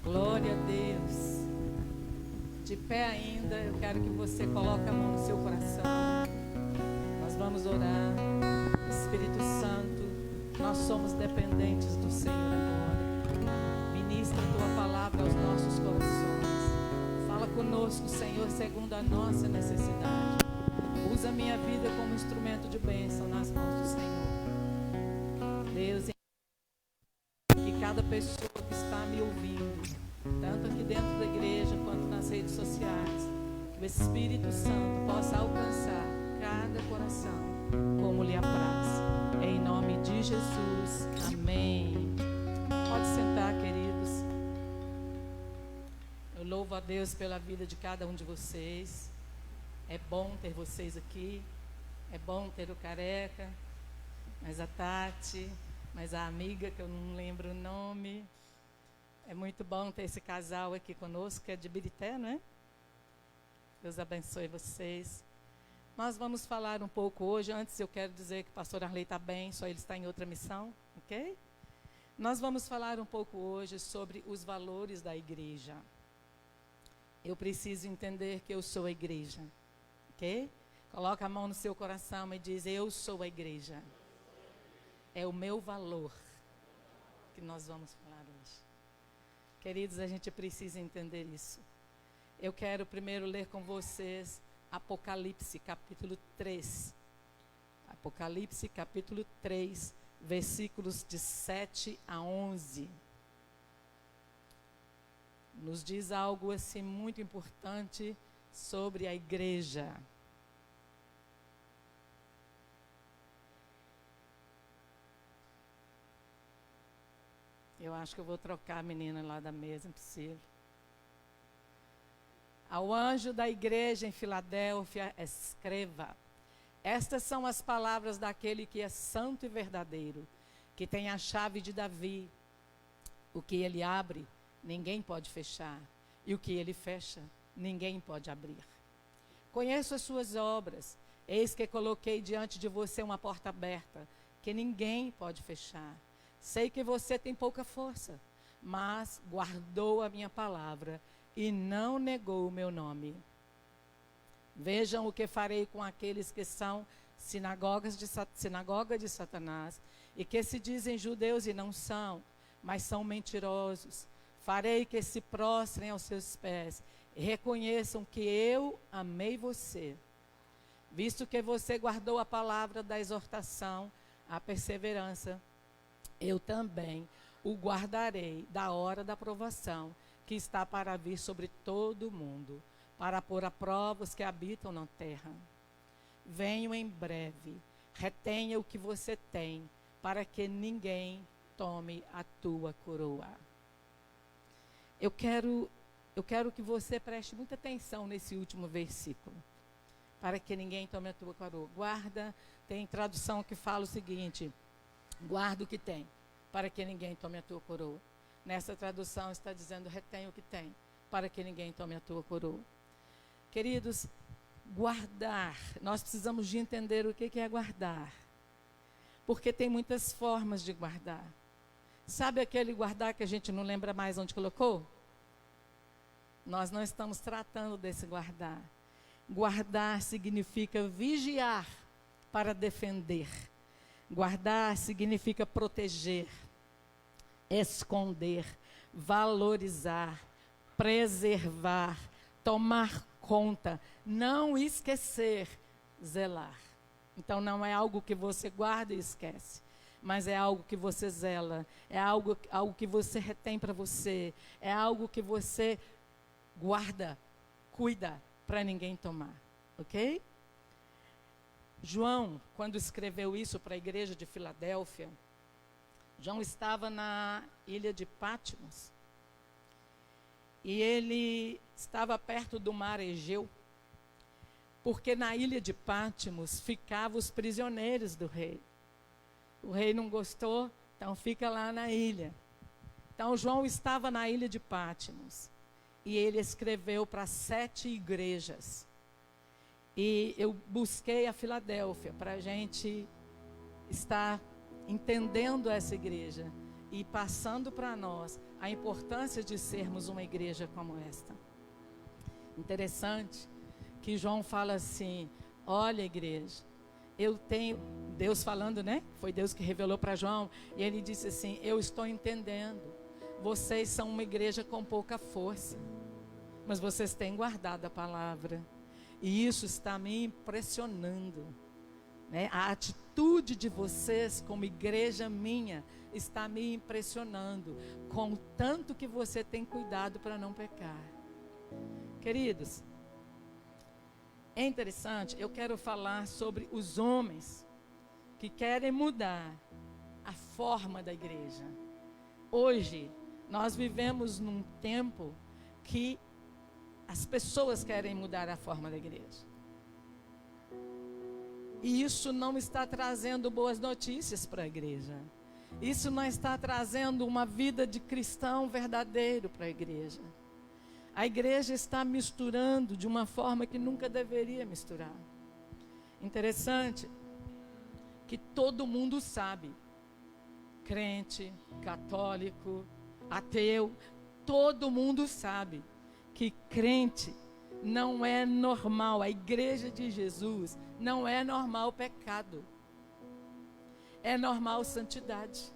Glória a Deus. De pé ainda, eu quero que você coloque a mão no seu coração. Nós vamos orar. Espírito Santo, nós somos dependentes do Senhor agora. Ministra a tua palavra aos nossos corações. Fala conosco, Senhor, segundo a nossa necessidade. Usa a minha vida como instrumento de bênção nas mãos do Senhor. Deus, que cada pessoa que está me ouvindo, tanto aqui dentro da igreja quanto nas redes sociais, que o Espírito Santo possa alcançar cada coração como lhe apraz. Em nome de Jesus. Amém. Pode sentar, queridos. Eu louvo a Deus pela vida de cada um de vocês. É bom ter vocês aqui. É bom ter o Careca, mais a Tati, mais a amiga que eu não lembro o nome. É muito bom ter esse casal aqui conosco, que é de Birité, não é? Deus abençoe vocês. Nós vamos falar um pouco hoje. Antes eu quero dizer que o pastor Arley está bem, só ele está em outra missão, ok? Nós vamos falar um pouco hoje sobre os valores da igreja. Eu preciso entender que eu sou a igreja, ok? Coloca a mão no seu coração e diz: eu sou a igreja. É o meu valor que nós vamos falar hoje. Queridos, a gente precisa entender isso. Eu quero primeiro ler com vocês Apocalipse, capítulo 3. Apocalipse, capítulo 3, versículos de 7 a 11. Nos diz algo assim muito importante sobre a igreja. Eu acho que eu vou trocar a menina lá da mesa, impossível. Ao anjo da igreja em Filadélfia, escreva: estas são as palavras daquele que é santo e verdadeiro, que tem a chave de Davi. O que ele abre, ninguém pode fechar, e o que ele fecha, ninguém pode abrir. Conheço as suas obras, eis que coloquei diante de você uma porta aberta, que ninguém pode fechar. Sei que você tem pouca força, mas guardou a minha palavra e não negou o meu nome. Vejam o que farei com aqueles que são sinagoga de Satanás e que se dizem judeus e não são, mas são mentirosos. Farei que se prostrem aos seus pés e reconheçam que eu amei você. Visto que você guardou a palavra da exortação, a perseverança, eu também o guardarei da hora da provação, que está para vir sobre todo o mundo, para pôr à prova os que habitam na terra. Venho em breve, retenha o que você tem, para que ninguém tome a tua coroa. Eu quero que você preste muita atenção nesse último versículo. Para que ninguém tome a tua coroa. Guarda, tem tradução que fala o seguinte: guarda o que tem, para que ninguém tome a tua coroa. Nessa tradução está dizendo: retém o que tem, para que ninguém tome a tua coroa. Queridos, guardar, nós precisamos de entender o que é guardar. Porque tem muitas formas de guardar. Sabe aquele guardar que a gente não lembra mais onde colocou? Nós não estamos tratando desse guardar. Guardar significa vigiar para defender. Guardar significa proteger, esconder, valorizar, preservar, tomar conta, não esquecer, zelar. Então não é algo que você guarda e esquece, mas é algo que você zela, é algo que você retém para você, é algo que você guarda, cuida para ninguém tomar, ok? João, quando escreveu isso para a igreja de Filadélfia, João estava na ilha de Patmos. E ele estava perto do mar Egeu, porque na ilha de Patmos ficavam os prisioneiros do rei. O rei não gostou, então fica lá na ilha. Então João estava na ilha de Patmos. E ele escreveu para 7 igrejas. E eu busquei a Filadélfia para a gente estar entendendo essa igreja. e passando para nós a importância de sermos uma igreja como esta. Interessante que João fala assim: olha, igreja, eu tenho, Deus falando, né? Foi Deus que revelou para João, e ele disse assim: eu estou entendendo, vocês são uma igreja com pouca força, mas vocês têm guardado a palavra, e isso está me impressionando, né? A atitude de vocês como igreja minha está me impressionando, com o tanto que você tem cuidado para não pecar. Queridos, é interessante, eu quero falar sobre os homens que querem mudar a forma da igreja. Hoje, nós vivemos num tempo que as pessoas querem mudar a forma da igreja. E isso não está trazendo boas notícias para a igreja. Isso não está trazendo uma vida de cristão verdadeiro para a igreja. A igreja está misturando de uma forma que nunca deveria misturar. Interessante que todo mundo sabe, crente, católico, ateu, todo mundo sabe que crente não é normal, a igreja de Jesus não é normal pecado, é normal santidade.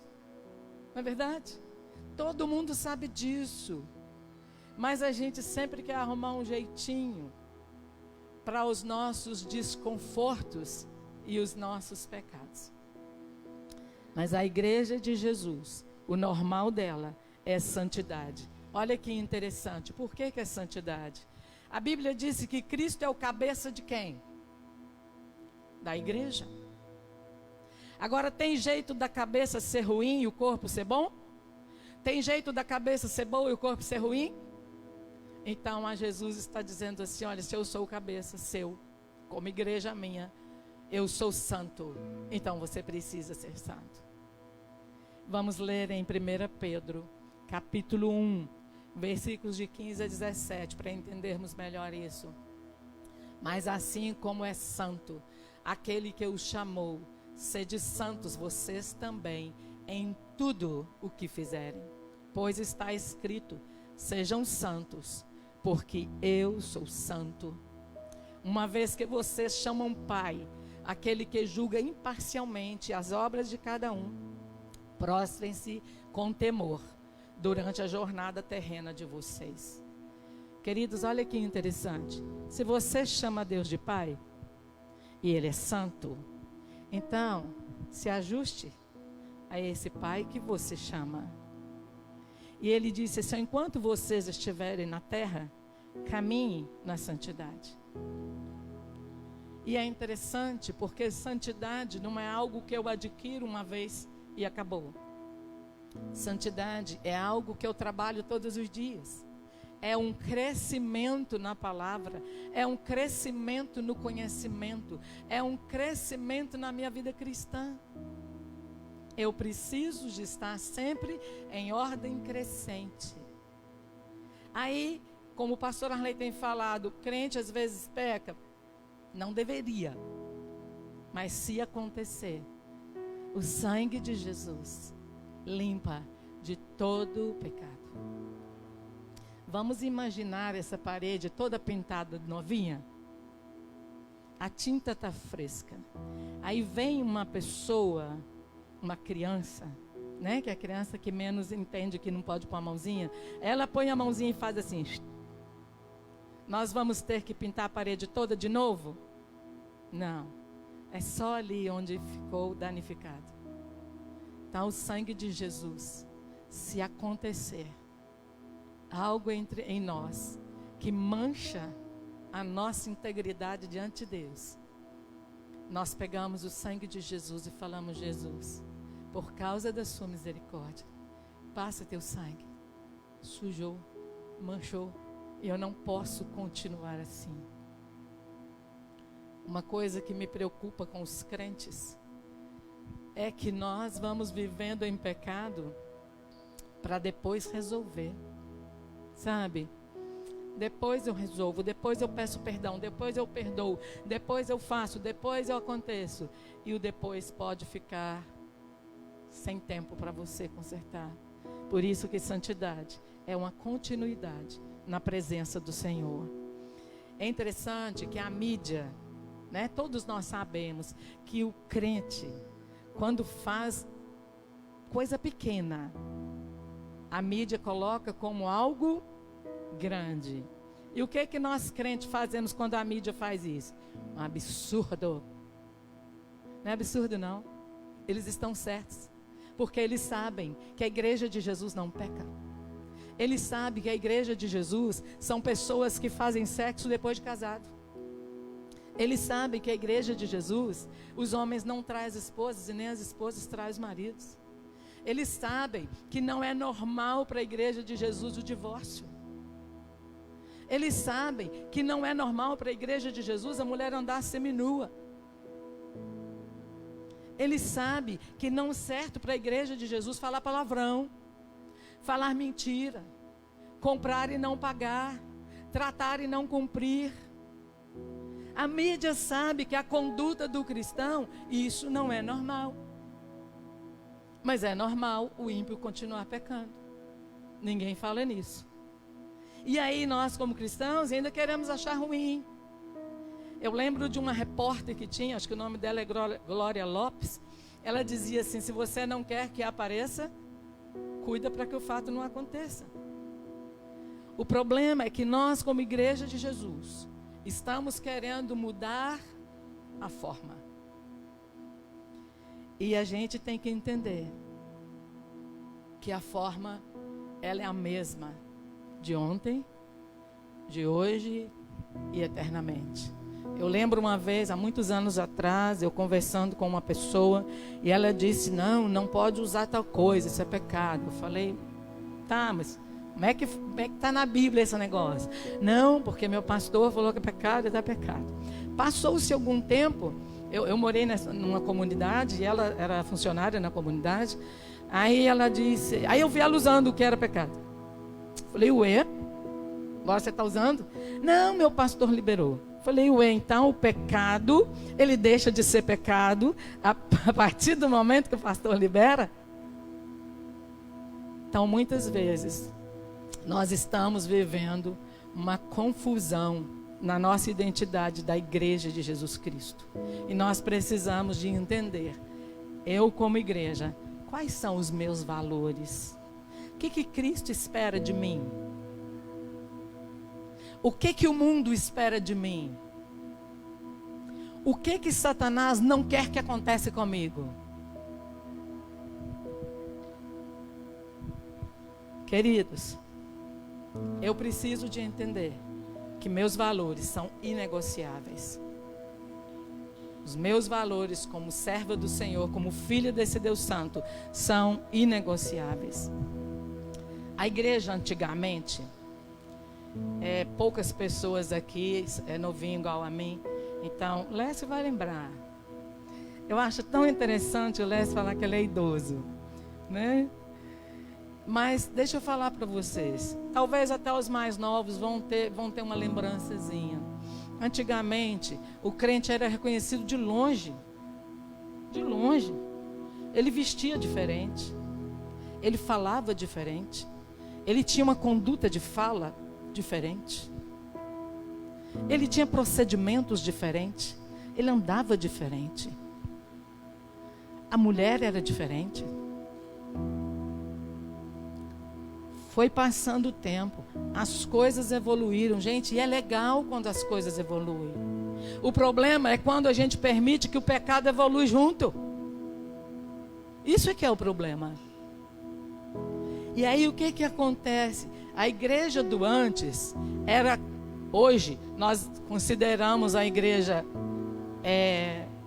Não é verdade? Todo mundo sabe disso, mas a gente sempre quer arrumar um jeitinho para os nossos desconfortos e os nossos pecados. Mas a igreja de Jesus, o normal dela é santidade. Olha que interessante, por que é santidade? A Bíblia diz que Cristo é o cabeça de quem? Da igreja. Agora, tem jeito da cabeça ser ruim e o corpo ser bom? Tem jeito da cabeça ser boa e o corpo ser ruim? Então, a Jesus está dizendo assim: olha, se eu sou o cabeça seu, como igreja minha, eu sou santo, então você precisa ser santo. Vamos ler em 1 Pedro, capítulo 1, versículos de 15 a 17, para entendermos melhor isso. Mas assim como é santo aquele que o chamou, sede santos vocês também em tudo o que fizerem. Pois está escrito: sejam santos, porque eu sou santo. Uma vez que vocês chamam Pai aquele que julga imparcialmente as obras de cada um, prostrem-se com temor durante a jornada terrena de vocês. Queridos, olha que interessante. Se você chama Deus de Pai, e Ele é santo, então se ajuste a esse Pai que você chama. E Ele disse assim: enquanto vocês estiverem na terra, caminhem na santidade. E é interessante porque santidade não é algo que eu adquiro uma vez e acabou. Santidade é algo que eu trabalho todos os dias. É um crescimento na palavra, é um crescimento no conhecimento, é um crescimento na minha vida cristã. Eu preciso de estar sempre em ordem crescente. Aí, como o pastor Arley tem falado, o crente às vezes peca. Não deveria, mas se acontecer, o sangue de Jesus limpa de todo o pecado. Vamos imaginar essa parede toda pintada de novinha? A tinta está fresca. Aí vem uma pessoa, uma criança, né? Que é a criança que menos entende que não pode pôr a mãozinha. Ela põe a mãozinha e faz assim. Nós vamos ter que pintar a parede toda de novo? Não. É só ali onde ficou danificado. Então, o sangue de Jesus, se acontecer algo em nós que mancha a nossa integridade diante de Deus, nós pegamos o sangue de Jesus e falamos: Jesus, por causa da sua misericórdia, passa teu sangue. Sujou, manchou, e eu não posso continuar assim. Uma coisa que me preocupa com os crentes é que nós vamos vivendo em pecado para depois resolver, sabe? Depois eu resolvo, depois eu peço perdão, depois eu perdoo, depois eu faço, depois eu aconteço. E o depois pode ficar sem tempo para você consertar. Por isso que santidade é uma continuidade na presença do Senhor. É interessante que a mídia, né, todos nós sabemos que o crente, quando faz coisa pequena, a mídia coloca como algo grande. E o que que nós crentes fazemos quando a mídia faz isso? Um absurdo. Não é absurdo, não. Eles estão certos. Porque eles sabem que a igreja de Jesus não peca. Eles sabem que a igreja de Jesus são pessoas que fazem sexo depois de casado. Eles sabem que a igreja de Jesus, os homens não trazem esposas e nem as esposas trazem maridos. Eles sabem que não é normal para a igreja de Jesus o divórcio. Eles sabem que não é normal para a igreja de Jesus a mulher andar seminua. Eles sabem que não é certo para a igreja de Jesus falar palavrão, falar mentira, comprar e não pagar, tratar e não cumprir. A mídia sabe que a conduta do cristão, isso não é normal. Mas é normal o ímpio continuar pecando. Ninguém fala nisso. E aí nós, como cristãos, ainda queremos achar ruim. Eu lembro de uma repórter que tinha, acho que o nome dela é Glória Lopes. Ela dizia assim: se você não quer que apareça, cuida para que o fato não aconteça. O problema é que nós, como igreja de Jesus, estamos querendo mudar a forma. E a gente tem que entender que a forma, ela é a mesma de ontem, de hoje e eternamente. Eu lembro uma vez, há muitos anos atrás, eu conversando com uma pessoa, e ela disse: não pode usar tal coisa, isso é pecado. Eu falei: tá, mas como é que está na Bíblia esse negócio? Não, porque meu pastor falou que é pecado, é pecado. Passou-se algum tempo, eu morei numa comunidade, e ela era funcionária na comunidade, aí ela disse, aí eu vi ela usando o que era pecado. Falei: ué, agora você está usando? Não, meu pastor liberou. Falei: ué, então o pecado, ele deixa de ser pecado a partir do momento que o pastor libera? Então, muitas vezes, nós estamos vivendo uma confusão na nossa identidade da igreja de Jesus Cristo. E nós precisamos de entender, eu como igreja, quais são os meus valores? O que Cristo espera de mim? O que o mundo espera de mim? O que Satanás não quer que aconteça comigo? Queridos, eu preciso de entender que meus valores são inegociáveis. Os meus valores como serva do Senhor, como filha desse Deus Santo, são inegociáveis. A igreja antigamente, poucas pessoas aqui, é novinho igual a mim, então, Lécio vai lembrar. Eu acho tão interessante o Lécio falar que ele é idoso, né? Mas deixa eu falar para vocês, talvez até os mais novos vão ter uma lembrançazinha. Antigamente, o crente era reconhecido de longe. De longe. Ele vestia diferente. Ele falava diferente. Ele tinha uma conduta de fala diferente. Ele tinha procedimentos diferentes. Ele andava diferente. A mulher era diferente. Foi passando o tempo, as coisas evoluíram, gente, e é legal quando as coisas evoluem. O problema é quando a gente permite que o pecado evolui junto. Isso é que é o problema. E aí o que acontece? A igreja do antes era, hoje nós consideramos a igreja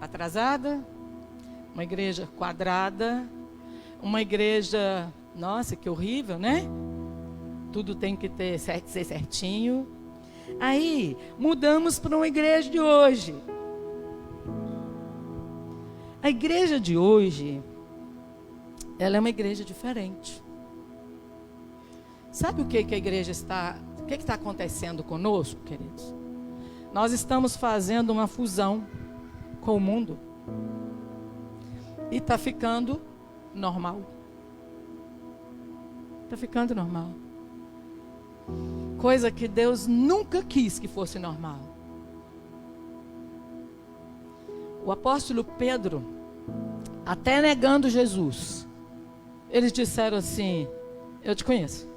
atrasada, uma igreja quadrada, uma igreja, nossa, que horrível, né? Tudo tem que ser certinho. Aí, mudamos para uma igreja de hoje. A igreja de hoje, ela é uma igreja diferente. Sabe o que a igreja está... O que está acontecendo conosco, queridos? Nós estamos fazendo uma fusão com o mundo. E está ficando normal. Está ficando normal. Coisa que Deus nunca quis que fosse normal. O apóstolo Pedro, até negando Jesus, eles disseram assim: eu te conheço.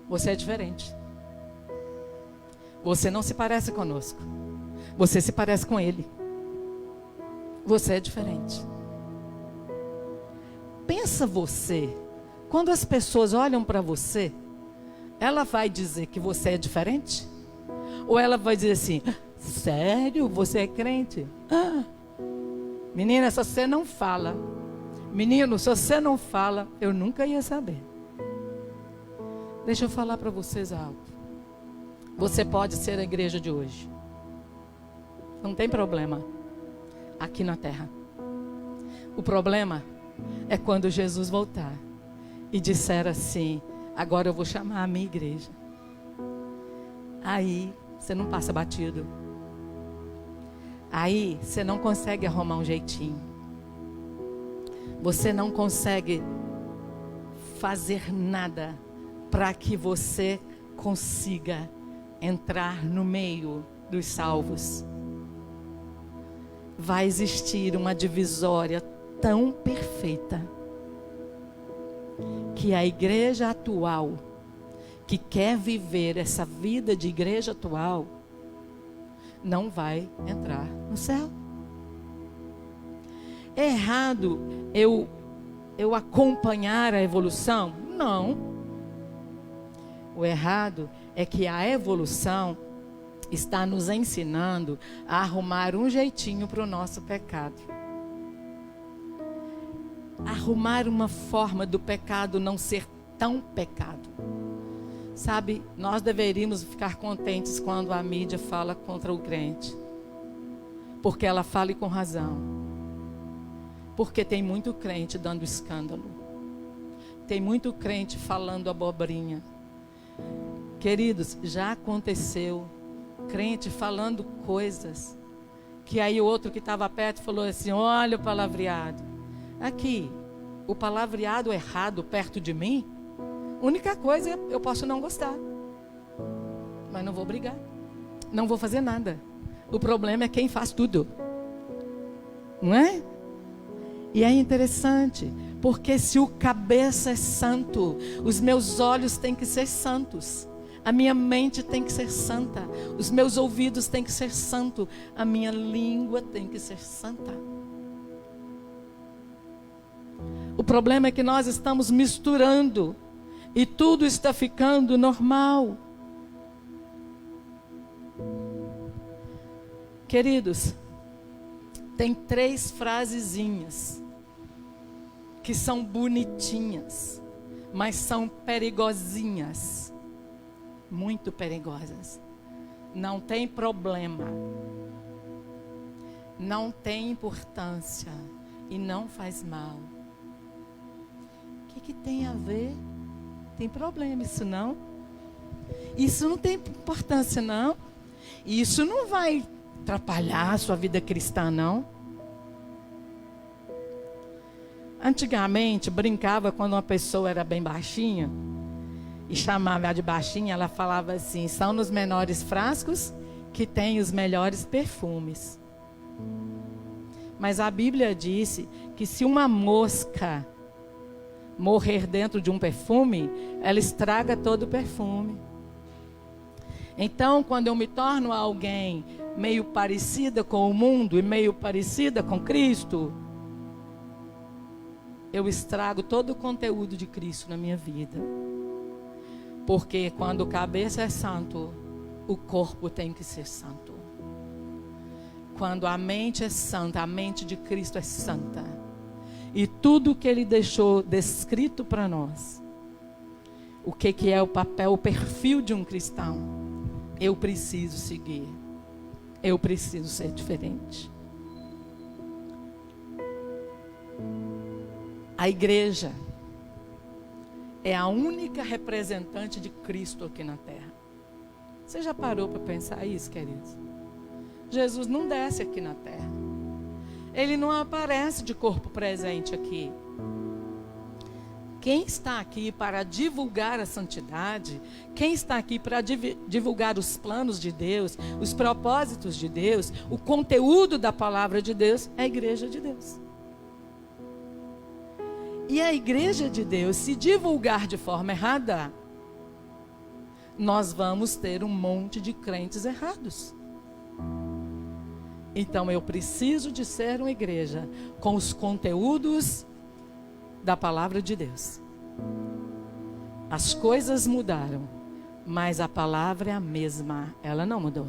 Você é diferente. Você não se parece conosco. Você se parece com Ele. Você é diferente. Pensa você, quando as pessoas olham para você, ela vai dizer que você é diferente? Ou ela vai dizer assim: sério, você é crente? Menina, se você não fala, menino, se você não fala, eu nunca ia saber. Deixa eu falar para vocês algo. Você pode ser a igreja de hoje. Não tem problema aqui na terra. O problema é quando Jesus voltar e disser assim: agora eu vou chamar a minha igreja. Aí você não passa batido. Aí você não consegue arrumar um jeitinho. Você não consegue fazer nada para que você consiga entrar no meio dos salvos. Vai existir uma divisória tão perfeita que a igreja atual, que quer viver essa vida de igreja atual, não vai entrar no céu. É errado eu acompanhar a evolução? Não. O errado é que a evolução está nos ensinando a arrumar um jeitinho para o nosso pecado. Arrumar uma forma do pecado não ser tão pecado. Sabe, nós deveríamos ficar contentes quando a mídia fala contra o crente. Porque ela fala e com razão. Porque tem muito crente dando escândalo. Tem muito crente falando abobrinha. Queridos, já aconteceu crente falando coisas que aí o outro que estava perto falou assim: olha o palavreado. Aqui, o palavreado errado perto de mim, única coisa é eu posso não gostar, mas não vou brigar, não vou fazer nada. O problema é quem faz tudo, não é? E é interessante, porque se o cabeça é santo, os meus olhos têm que ser santos, a minha mente tem que ser santa, os meus ouvidos têm que ser santos, a minha língua tem que ser santa. O problema é que nós estamos misturando e tudo está ficando normal. Queridos, tem 3 frasezinhas que são bonitinhas, mas são perigosinhas, muito perigosas. Não tem problema, não tem importância e não faz mal. O que tem a ver? Tem problema isso não? Isso não tem importância não? Isso não vai atrapalhar a sua vida cristã não? Antigamente, brincava quando uma pessoa era bem baixinha e chamava ela de baixinha, ela falava assim: são nos menores frascos que tem os melhores perfumes. Mas a Bíblia disse que se uma mosca morrer dentro de um perfume, ela estraga todo o perfume. Então, quando eu me torno alguém meio parecida com o mundo e meio parecida com Cristo, eu estrago todo o conteúdo de Cristo na minha vida. Porque quando o cabeça é santo, o corpo tem que ser santo. Quando a mente é santa, a mente de Cristo é santa. E tudo que Ele deixou descrito para nós, o que é o papel, o perfil de um cristão, eu preciso seguir. Eu preciso ser diferente. A igreja é a única representante de Cristo aqui na terra. Você já parou para pensar isso, queridos? Jesus não desce aqui na terra. Ele não aparece de corpo presente aqui. Quem está aqui para divulgar a santidade, quem está aqui para divulgar os planos de Deus, os propósitos de Deus, o conteúdo da palavra de Deus, é a igreja de Deus. E a igreja de Deus, se divulgar de forma errada, nós vamos ter um monte de crentes errados. Então eu preciso de ser uma igreja com os conteúdos da palavra de Deus. As coisas mudaram, mas a palavra é a mesma, ela não mudou.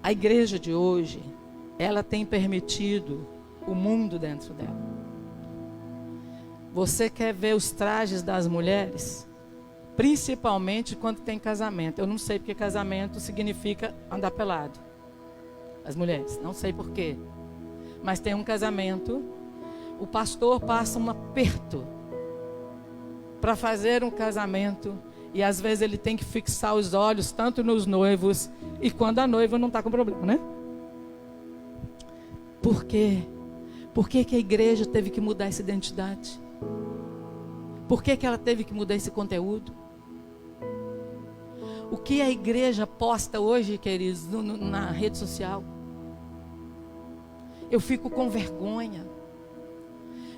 A igreja de hoje, ela tem permitido o mundo dentro dela. Você quer ver os trajes das mulheres? Principalmente quando tem casamento. Eu não sei porque casamento significa andar pelado. As mulheres, não sei porquê. Mas tem um casamento, o pastor passa um aperto para fazer um casamento. E às vezes ele tem que fixar os olhos tanto nos noivos e quando a noiva não está com problema, né? Por quê? Por que que a igreja teve que mudar essa identidade? Por que que ela teve que mudar esse conteúdo? O que a igreja posta hoje, queridos, na rede social? Eu fico com vergonha.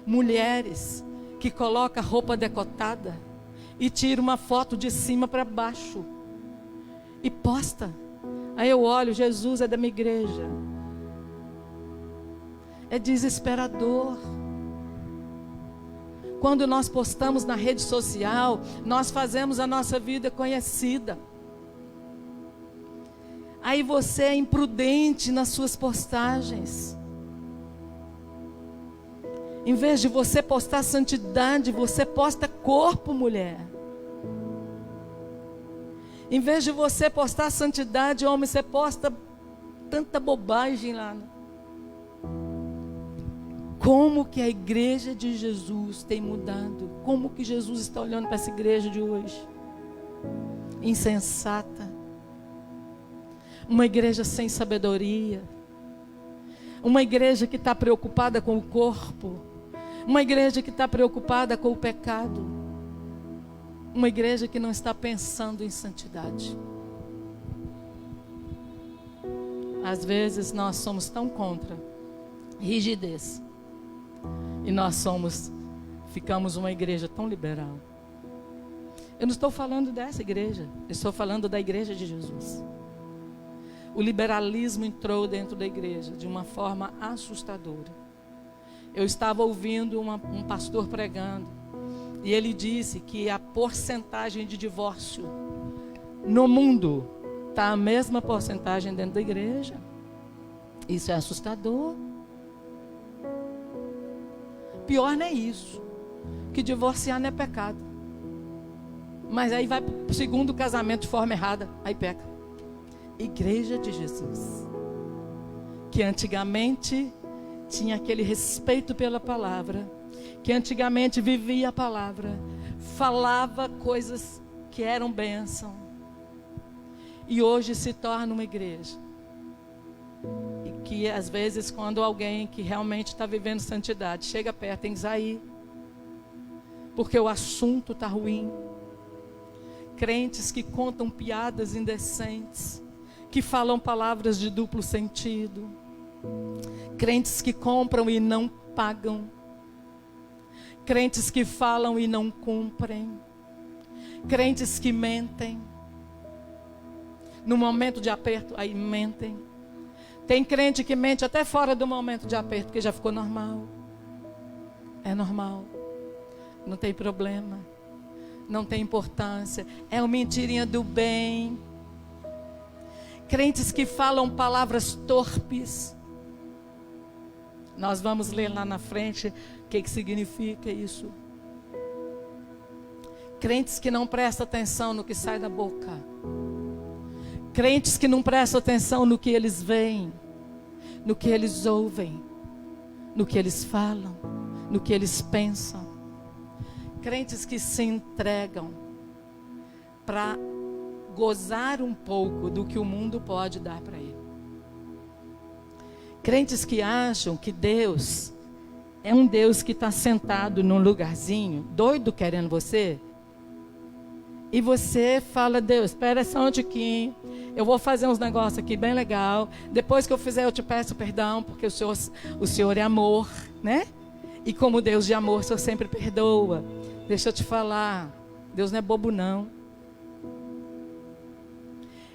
Mulheres que colocam roupa decotada e tiram uma foto de cima para baixo e posta. Aí eu olho, Jesus é da minha igreja. É desesperador. Quando nós postamos na rede social, nós fazemos a nossa vida conhecida. Aí você é imprudente nas suas postagens. Em vez de você postar santidade, você posta corpo, mulher. Em vez de você postar santidade, homem, você posta tanta bobagem lá. Como que a igreja de Jesus tem mudado? Como que Jesus está olhando para essa igreja de hoje? Insensata. Uma igreja sem sabedoria. Uma igreja que está preocupada com o corpo. Uma igreja que está preocupada com o pecado. Uma igreja que não está pensando em santidade. Às vezes nós somos tão contra rigidez. E nós ficamos uma igreja tão liberal. Eu não estou falando dessa igreja, eu estou falando da igreja de Jesus. O liberalismo entrou dentro da igreja de uma forma assustadora. Eu estava ouvindo um pastor pregando, e ele disse que a porcentagem de divórcio no mundo está a mesma porcentagem dentro da igreja. Isso é assustador. Pior não é isso, que divorciar não é pecado. Mas aí vai para o segundo casamento de forma errada, aí peca. Igreja de Jesus, que antigamente tinha aquele respeito pela palavra, que antigamente vivia a palavra, falava coisas que eram bênção, e hoje se torna uma igreja. E que às vezes quando alguém que realmente está vivendo santidade chega perto, tem que sair, porque o assunto está ruim. Crentes que contam piadas indecentes, que falam palavras de duplo sentido, crentes que compram e não pagam, crentes que falam e não cumprem, crentes que mentem, no momento de aperto, aí mentem. Tem crente que mente até fora do momento de aperto, porque já ficou normal. É normal, não tem problema, não tem importância, é uma mentirinha do bem. Crentes que falam palavras torpes. Nós vamos ler lá na frente o que significa isso. Crentes que não prestam atenção no que sai da boca. Crentes que não prestam atenção no que eles veem, no que eles ouvem, no que eles falam, no que eles pensam. Crentes que se entregam para gozar um pouco do que o mundo pode dar para ele. Crentes que acham que Deus é um Deus que está sentado num lugarzinho, doido querendo você, e você fala: Deus, espera só um tiquinho, eu vou fazer uns negócios aqui bem legal, depois que eu fizer eu te peço perdão, porque o Senhor é amor, né? E como Deus de amor, o Senhor sempre perdoa. Deixa eu te falar, Deus não é bobo não.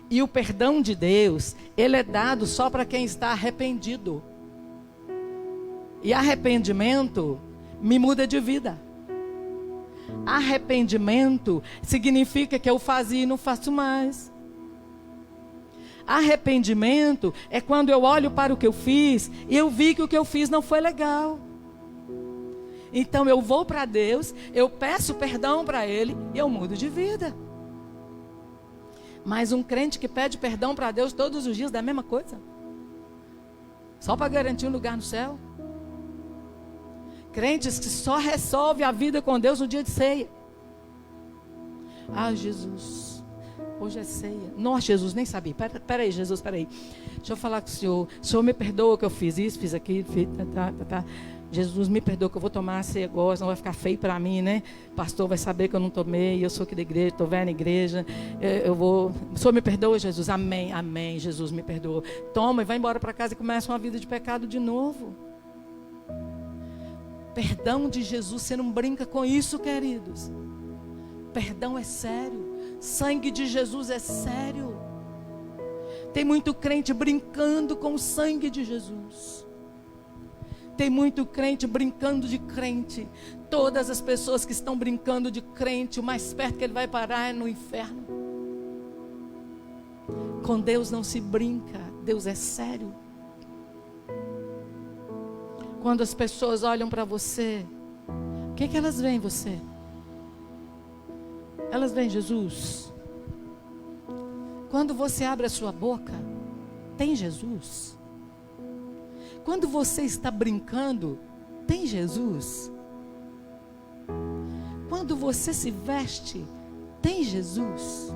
E o perdão de Deus, ele é dado só para quem está arrependido. E arrependimento me muda de vida. Arrependimento significa que eu fazia e não faço mais. Arrependimento é quando eu olho para o que eu fiz e eu vi que o que eu fiz não foi legal. Então eu vou para Deus, eu peço perdão para Ele e eu mudo de vida. Mas um crente que pede perdão para Deus todos os dias da mesma coisa, só para garantir um lugar no céu. Crentes que só resolvem a vida com Deus no dia de ceia. Ah, Jesus, hoje é ceia. Nossa, Jesus, nem sabia. Peraí, Jesus, peraí. Deixa eu falar com o Senhor me perdoa que eu fiz isso, fiz aquilo, fiz, tá. Jesus, me perdoa que eu vou tomar a ceia agora, senão vai ficar feio para mim, né? O pastor vai saber que eu não tomei, eu sou aqui da igreja, estou velha na igreja. O Senhor me perdoa, Jesus. Amém, amém, Jesus me perdoa. Toma e vai embora para casa e começa uma vida de pecado de novo. Perdão de Jesus, você não brinca com isso, queridos. Perdão é sério. Sangue de Jesus é sério. Tem muito crente brincando com o sangue de Jesus. Tem muito crente brincando de crente. Todas as pessoas que estão brincando de crente, o mais perto que ele vai parar é no inferno. Com Deus não se brinca. Deus é sério. Quando as pessoas olham para você, o que elas veem em você? Elas veem Jesus. Quando você abre a sua boca, tem Jesus. Quando você está brincando, tem Jesus. Quando você se veste, tem Jesus.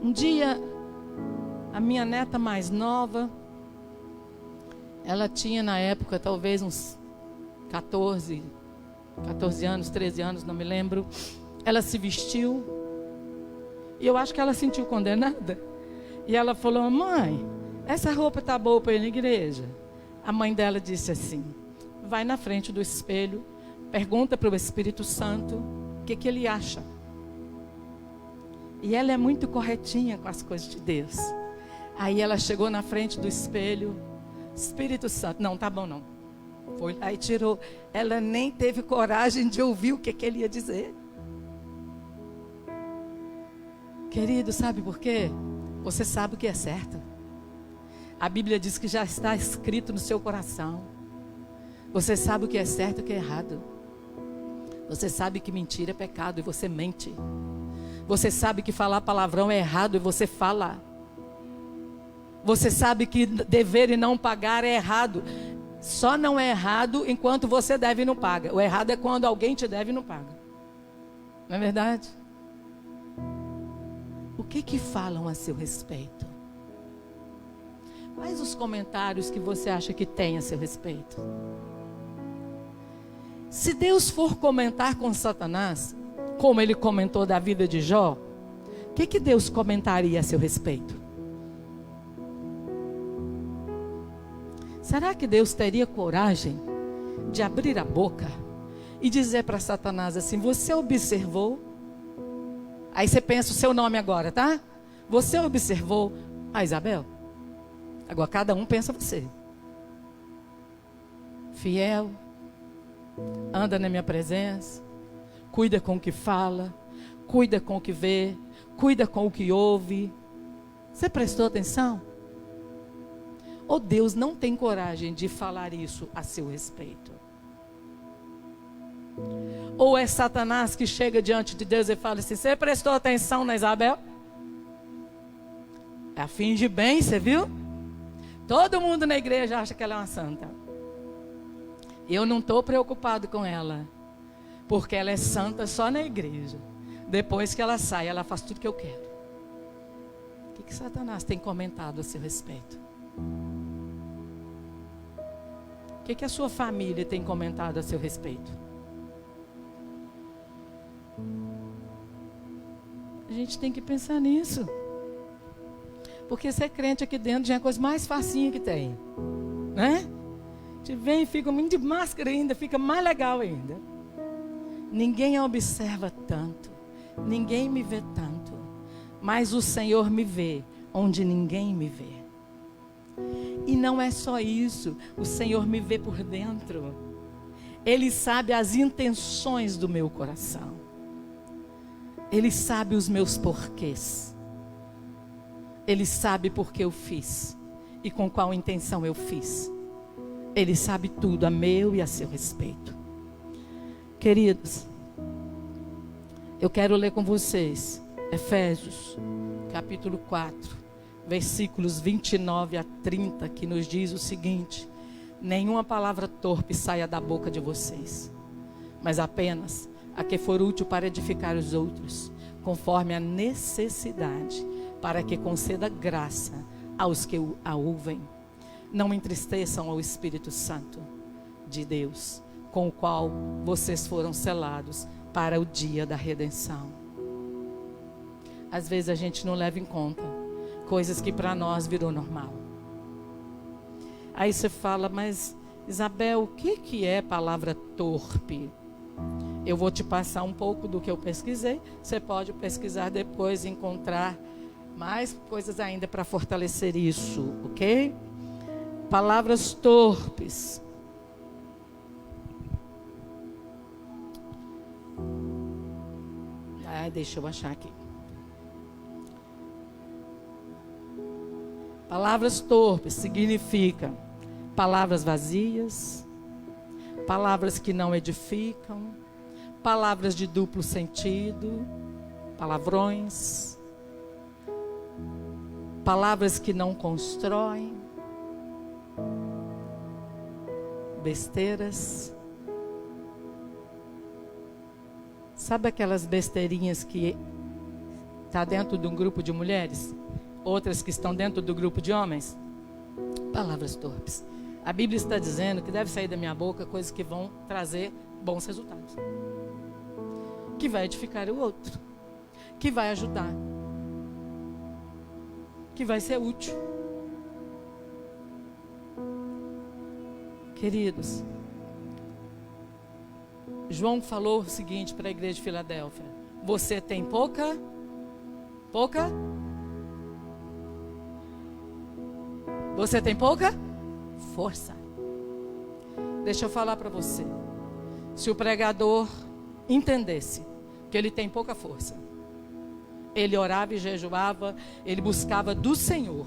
Um dia, a minha neta mais nova, ela tinha na época talvez uns 14 anos, 13 anos, não me lembro. Ela se vestiu e eu acho que ela se sentiu condenada. E ela falou: mãe, essa roupa está boa para ir na igreja? A mãe dela disse assim: vai na frente do espelho, pergunta para o Espírito Santo o que ele acha. E ela é muito corretinha com as coisas de Deus. Aí ela chegou na frente do espelho: Espírito Santo, não, tá bom não. Foi lá e tirou. Ela nem teve coragem de ouvir o que ele ia dizer. Querido, sabe por quê? Você sabe o que é certo. A Bíblia diz que já está escrito no seu coração. Você sabe o que é certo e o que é errado. Você sabe que mentira é pecado e você mente. Você sabe que falar palavrão é errado e você fala. Você sabe que dever e não pagar é errado. Só não é errado enquanto você deve e não paga. O errado é quando alguém te deve e não paga. Não é verdade? O que falam a seu respeito? Quais os comentários que você acha que tem a seu respeito? Se Deus for comentar com Satanás, como ele comentou da vida de Jó, o que Deus comentaria a seu respeito? Será que Deus teria coragem de abrir a boca e dizer para Satanás assim: você observou? Aí você pensa o seu nome agora, tá? Você observou a Isabel? Agora cada um pensa você. Fiel, anda na minha presença, cuida com o que fala, cuida com o que vê, cuida com o que ouve. Você prestou atenção? Ou Deus não tem coragem de falar isso a seu respeito? Ou é Satanás que chega diante de Deus e fala assim: você prestou atenção na Isabel? É a fim de bem, você viu? Todo mundo na igreja acha que ela é uma santa. Eu não estou preocupado com ela, porque ela é santa só na igreja. Depois que ela sai, ela faz tudo que eu quero. O que Satanás tem comentado a seu respeito? O que a sua família tem comentado a seu respeito? A gente tem que pensar nisso. Porque ser crente aqui dentro já é a coisa mais facinha que tem. Né? A gente vem e fica muito de máscara ainda, fica mais legal ainda. Ninguém observa tanto. Ninguém me vê tanto. Mas o Senhor me vê onde ninguém me vê. E não é só isso. O Senhor me vê por dentro. Ele sabe as intenções do meu coração. Ele sabe os meus porquês. Ele sabe por que eu fiz. E com qual intenção eu fiz. Ele sabe tudo a meu e a seu respeito. Queridos, eu quero ler com vocês Efésios, capítulo 4, versículos 29 a 30, que nos diz o seguinte: nenhuma palavra torpe saia da boca de vocês, mas apenas a que for útil para edificar os outros, conforme a necessidade, para que conceda graça aos que a ouvem. Não entristeçam ao Espírito Santo de Deus, com o qual vocês foram selados para o dia da redenção. Às vezes a gente não leva em conta coisas que para nós virou normal. Aí você fala, mas Isabel, o que é palavra torpe? Eu vou te passar um pouco do que eu pesquisei. Você pode pesquisar depois e encontrar mais coisas ainda para fortalecer isso, ok? Palavras torpes. Deixa eu achar aqui. Palavras torpes significa palavras vazias, palavras que não edificam, palavras de duplo sentido, palavrões, palavras que não constroem, besteiras. Sabe aquelas besteirinhas que está dentro de um grupo de mulheres? Outras que estão dentro do grupo de homens? Palavras torpes. A Bíblia está dizendo que deve sair da minha boca coisas que vão trazer bons resultados. Que vai edificar o outro. Que vai ajudar. Que vai ser útil. Queridos, João falou o seguinte para a igreja de Filadélfia: você tem pouca? Você tem pouca força. Deixa eu falar para você. Se o pregador entendesse que ele tem pouca força, ele orava e jejuava, ele buscava do Senhor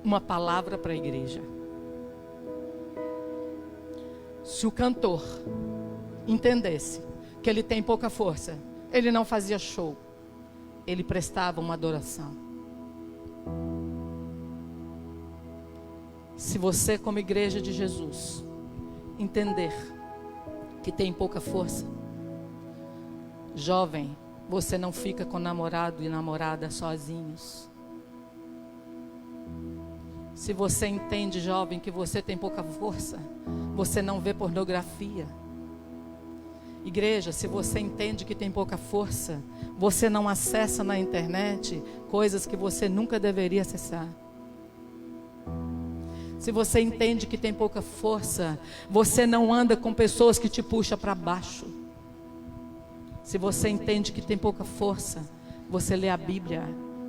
uma palavra para a igreja. Se o cantor entendesse que ele tem pouca força, ele não fazia show, ele prestava uma adoração. Se você, como igreja de Jesus, entender que tem pouca força, jovem, você não fica com namorado e namorada sozinhos. Se você entende, jovem, que você tem pouca força, você não vê pornografia. Igreja, se você entende que tem pouca força, você não acessa na internet coisas que você nunca deveria acessar. Se você entende que tem pouca força, você não anda com pessoas que te puxam para baixo. Se você entende que tem pouca força, você lê a Bíblia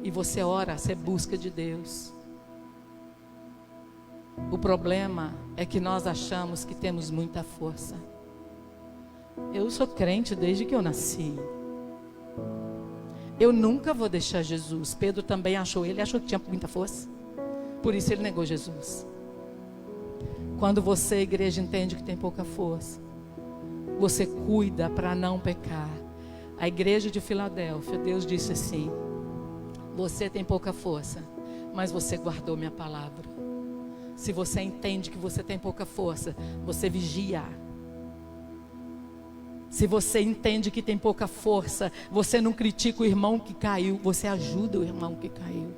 e você ora, você busca de Deus. O problema é que nós achamos que temos muita força. Eu sou crente desde que eu nasci. Eu nunca vou deixar Jesus. Pedro também achou, ele achou que tinha muita força. Por isso ele negou Jesus. Quando você, igreja, entende que tem pouca força, você cuida para não pecar. A igreja de Filadélfia, Deus disse assim: você tem pouca força, mas você guardou minha palavra. Se você entende que você tem pouca força, você vigia. Se você entende que tem pouca força, você não critica o irmão que caiu, você ajuda o irmão que caiu.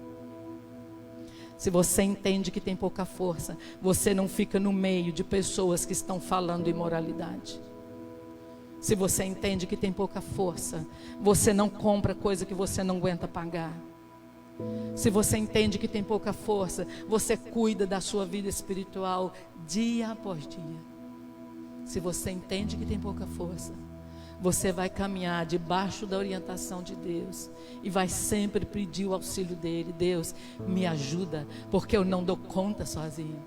Se você entende que tem pouca força, você não fica no meio de pessoas que estão falando imoralidade. Se você entende que tem pouca força, você não compra coisa que você não aguenta pagar. Se você entende que tem pouca força, você cuida da sua vida espiritual dia após dia. Se você entende que tem pouca força, você vai caminhar debaixo da orientação de Deus e vai sempre pedir o auxílio dele. Deus, me ajuda, porque eu não dou conta sozinho.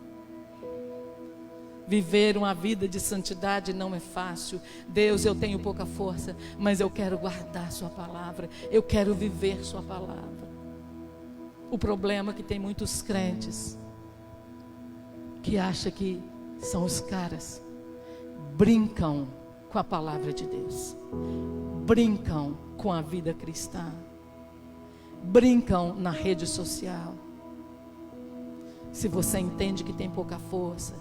Viver uma vida de santidade não é fácil. Deus, eu tenho pouca força, mas eu quero guardar sua palavra. Eu quero viver sua palavra. O problema é que tem muitos crentes que acham que são os caras. Brincam com a palavra de Deus. Brincam com a vida cristã. Brincam na rede social. Se você entende que tem pouca força,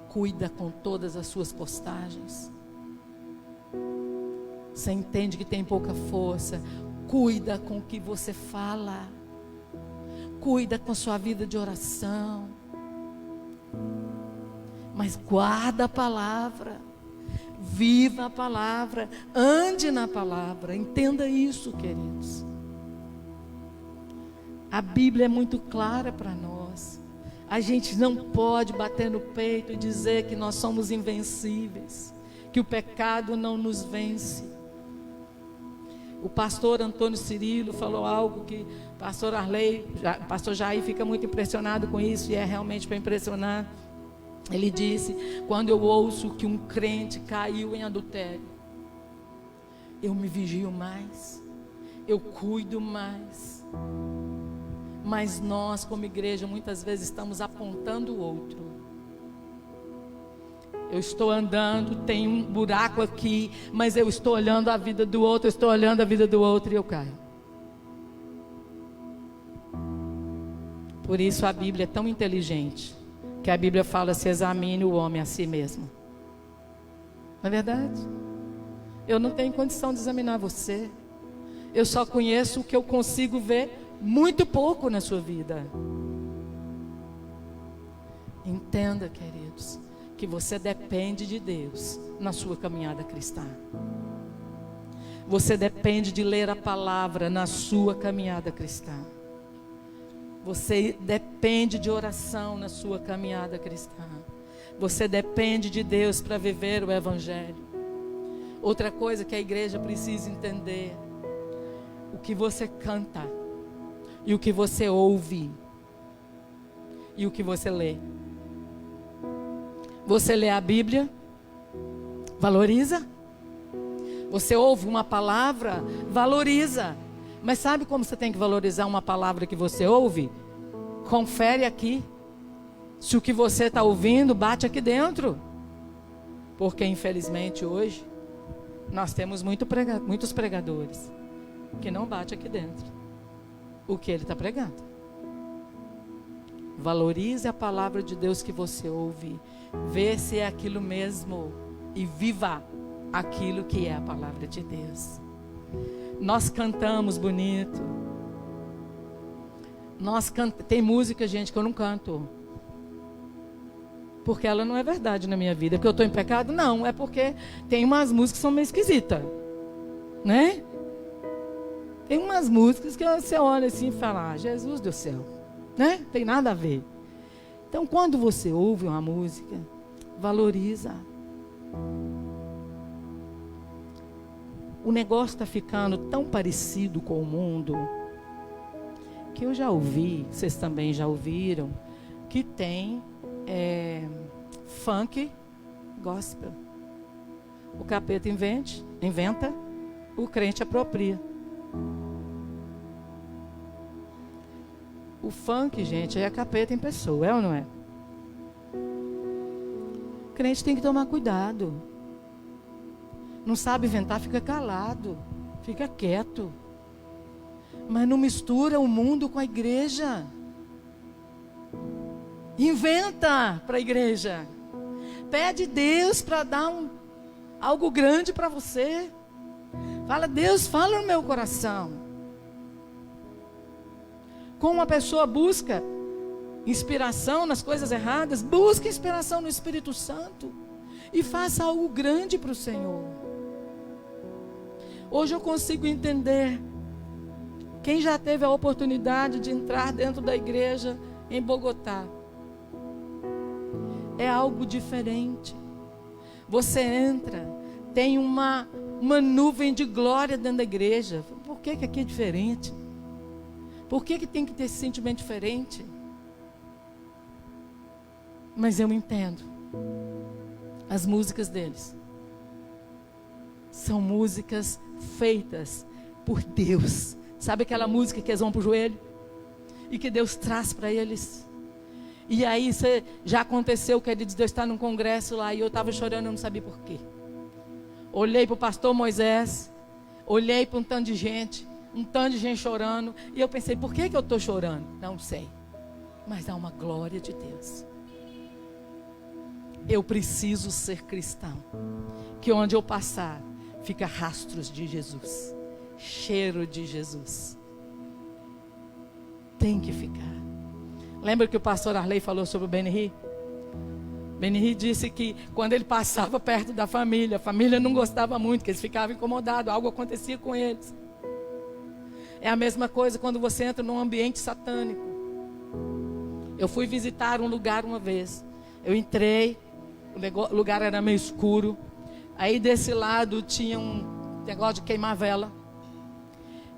cuida com todas as suas postagens. Você entende que tem pouca força, cuida com o que você fala. Cuida com a sua vida de oração. Mas guarda a palavra. Viva a palavra. Ande na palavra. Entenda isso, queridos. A Bíblia é muito clara para nós. A gente não pode bater no peito e dizer que nós somos invencíveis, que o pecado não nos vence. O pastor Antônio Cirilo falou algo que o pastor Arley, pastor Jair fica muito impressionado com isso, e é realmente para impressionar. Ele disse: quando eu ouço que um crente caiu em adultério, eu me vigio mais, eu cuido mais. Mas nós, como igreja, muitas vezes estamos apontando o outro. Eu estou andando, tem um buraco aqui, mas eu estou olhando a vida do outro, eu estou olhando a vida do outro e eu caio. Por isso a Bíblia é tão inteligente, que a Bíblia fala: se examine o homem a si mesmo. Não é verdade? Eu não tenho condição de examinar você. Eu só conheço o que eu consigo ver muito pouco na sua vida. Entenda, queridos, que você depende de Deus na sua caminhada cristã. Você depende de ler a palavra na sua caminhada cristã. Você depende de oração na sua caminhada cristã. Você depende de Deus para viver o Evangelho. Outra coisa que a igreja precisa entender: o que você canta, e o que você ouve, e o que você lê. Você lê a Bíblia, valoriza. Você ouve uma palavra, valoriza. Mas sabe como você tem que valorizar uma palavra que você ouve? Confere aqui se o que você está ouvindo bate aqui dentro. Porque infelizmente hoje nós temos muitos pregadores que não bate aqui dentro o que ele está pregando. Valorize a palavra de Deus que você ouve. Vê se é aquilo mesmo e viva aquilo que é a palavra de Deus. Nós cantamos bonito. Tem música, gente, que eu não canto, porque ela não é verdade na minha vida. Porque eu estou em pecado? Não, é porque tem umas músicas que são meio esquisitas, né? Tem umas músicas que você olha assim e fala: Jesus do céu, né? Tem nada a ver. Então, quando você ouve uma música, valoriza. O negócio está ficando tão parecido com o mundo, que eu já ouvi, vocês também já ouviram, que tem funk gospel. O capeta inventa, o crente apropria. O funk, gente, é capeta em pessoa, é ou não é? O crente tem que tomar cuidado. Não sabe inventar, fica calado, fica quieto. Mas não mistura o mundo com a igreja. Inventa para a igreja. Pede Deus para dar algo grande para você. Fala, Deus, fala no meu coração. Como uma pessoa busca inspiração nas coisas erradas, busque inspiração no Espírito Santo e faça algo grande para o Senhor. Hoje eu consigo entender. Quem já teve a oportunidade de entrar dentro da igreja em Bogotá, é algo diferente. Você entra, tem uma nuvem de glória dentro da igreja. Por que aqui é diferente? Por que tem que ter esse sentimento diferente? Mas eu entendo. As músicas deles são músicas feitas por Deus. Sabe aquela música que eles vão para o joelho? E que Deus traz para eles? E aí já aconteceu, queridos, Deus está num congresso lá e eu estava chorando, eu não sabia por quê. Olhei para o pastor Moisés, olhei para um tanto de gente chorando, e eu pensei, por que eu estou chorando? Não sei, mas há uma glória de Deus. Eu preciso ser cristão, que onde eu passar, fica rastros de Jesus, cheiro de Jesus. Tem que ficar. Lembra que o pastor Arley falou sobre o Benny? Benny disse que quando ele passava perto da família, a família não gostava muito, que eles ficavam incomodados, algo acontecia com eles. É a mesma coisa quando você entra num ambiente satânico. Eu fui visitar um lugar uma vez. Eu entrei, o lugar era meio escuro. Aí desse lado tinha um negócio de queimar vela.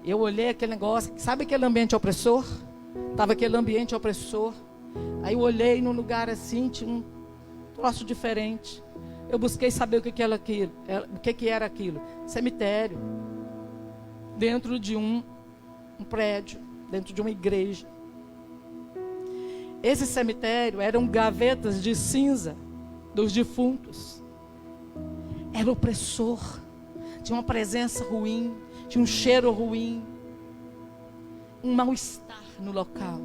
Eu olhei aquele negócio, sabe aquele ambiente opressor? Estava aquele ambiente opressor. Aí eu olhei num lugar assim, tinha um troço diferente. Eu busquei saber o que era aquilo. Cemitério. Dentro de um prédio, dentro de uma igreja. Esse cemitério eram gavetas de cinza dos defuntos. Era opressor. Tinha uma presença ruim, tinha um cheiro ruim, um mal-estar no local.